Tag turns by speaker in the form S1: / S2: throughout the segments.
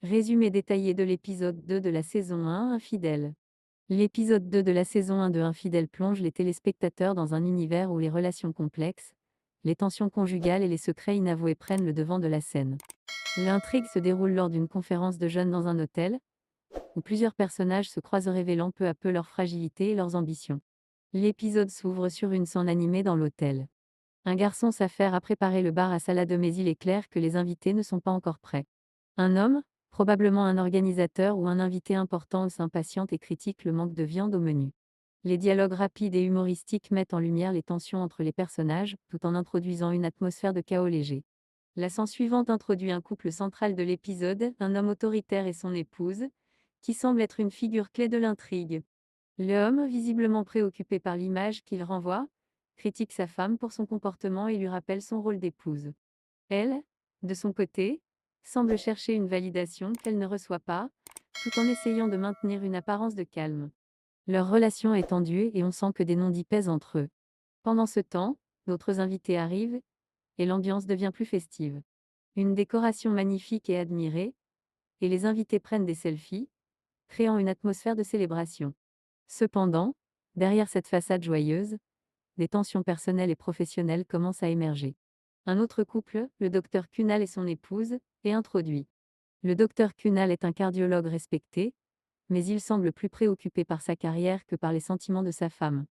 S1: Résumé détaillé de l'épisode 2 de la saison 1, Infidèle. L'épisode 2 de la saison 1 de Infidèle plonge les téléspectateurs dans un univers où les relations complexes, les tensions conjugales et les secrets inavoués prennent le devant de la scène. L'intrigue se déroule lors d'une conférence de jeunes dans un hôtel, où plusieurs personnages se croisent révélant peu à peu leur fragilité et leurs ambitions. L'épisode s'ouvre sur une scène animée dans l'hôtel. Un garçon s'affaire à préparer le bar à salade mais il est clair que les invités ne sont pas encore prêts. Un homme, probablement un organisateur ou un invité important, s'impatiente et critique le manque de viande au menu. Les dialogues rapides et humoristiques mettent en lumière les tensions entre les personnages, tout en introduisant une atmosphère de chaos léger. La scène suivante introduit un couple central de l'épisode, un homme autoritaire et son épouse, qui semble être une figure clé de l'intrigue. L'homme, visiblement préoccupé par l'image qu'il renvoie, critique sa femme pour son comportement et lui rappelle son rôle d'épouse. Elle, de son côté, semble chercher une validation qu'elle ne reçoit pas, tout en essayant de maintenir une apparence de calme. Leur relation est tendue et on sent que des non-dits pèsent entre eux. Pendant ce temps, d'autres invités arrivent, et l'ambiance devient plus festive. Une décoration magnifique est admirée, et les invités prennent des selfies, créant une atmosphère de célébration. Cependant, derrière cette façade joyeuse, des tensions personnelles et professionnelles commencent à émerger. Un autre couple, le docteur Kunal et son épouse, est introduit. Le docteur Kunal est un cardiologue respecté, mais il semble plus préoccupé par sa carrière que par les sentiments de sa femme.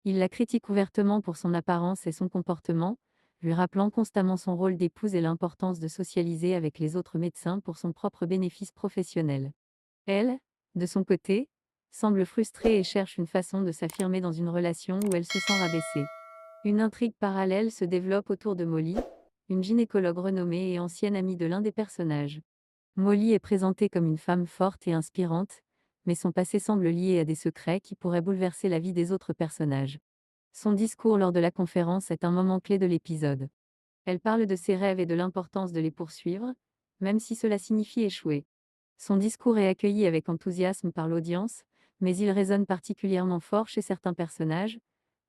S1: Il la critique ouvertement pour son apparence et son comportement, lui rappelant constamment son rôle d'épouse et l'importance de socialiser avec les autres médecins pour son propre bénéfice professionnel. Elle, de son côté, semble frustrée et cherche une façon de s'affirmer dans une relation où elle se sent rabaissée. Une intrigue parallèle se développe autour de Molly, une gynécologue renommée et ancienne amie de l'un des personnages. Molly est présentée comme une femme forte et inspirante, mais son passé semble lié à des secrets qui pourraient bouleverser la vie des autres personnages. Son discours lors de la conférence est un moment clé de l'épisode. Elle parle de ses rêves et de l'importance de les poursuivre, même si cela signifie échouer. Son discours est accueilli avec enthousiasme par l'audience, mais il résonne particulièrement fort chez certains personnages,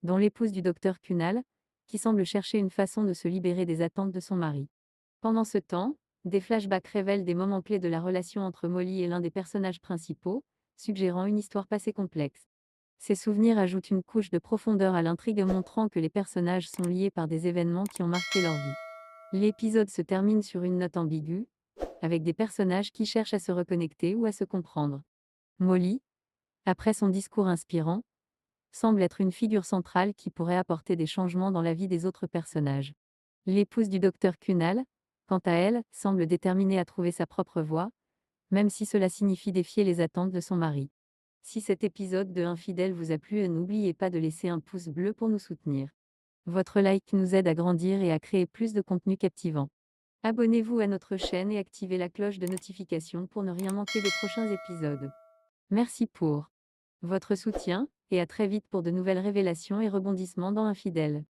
S1: dont l'épouse du docteur Kunal, qui semble chercher une façon de se libérer des attentes de son mari. Pendant ce temps, des flashbacks révèlent des moments clés de la relation entre Molly et l'un des personnages principaux, suggérant une histoire passée complexe. Ces souvenirs ajoutent une couche de profondeur à l'intrigue montrant que les personnages sont liés par des événements qui ont marqué leur vie. L'épisode se termine sur une note ambiguë, avec des personnages qui cherchent à se reconnecter ou à se comprendre. Molly, après son discours inspirant, semble être une figure centrale qui pourrait apporter des changements dans la vie des autres personnages. L'épouse du docteur Kunal, quant à elle, semble déterminée à trouver sa propre voie, même si cela signifie défier les attentes de son mari. Si cet épisode de Infidèle vous a plu, n'oubliez pas de laisser un pouce bleu pour nous soutenir. Votre like nous aide à grandir et à créer plus de contenu captivant. Abonnez-vous à notre chaîne et activez la cloche de notification pour ne rien manquer des prochains épisodes. Merci pour votre soutien, et à très vite pour de nouvelles révélations et rebondissements dans Infidèle.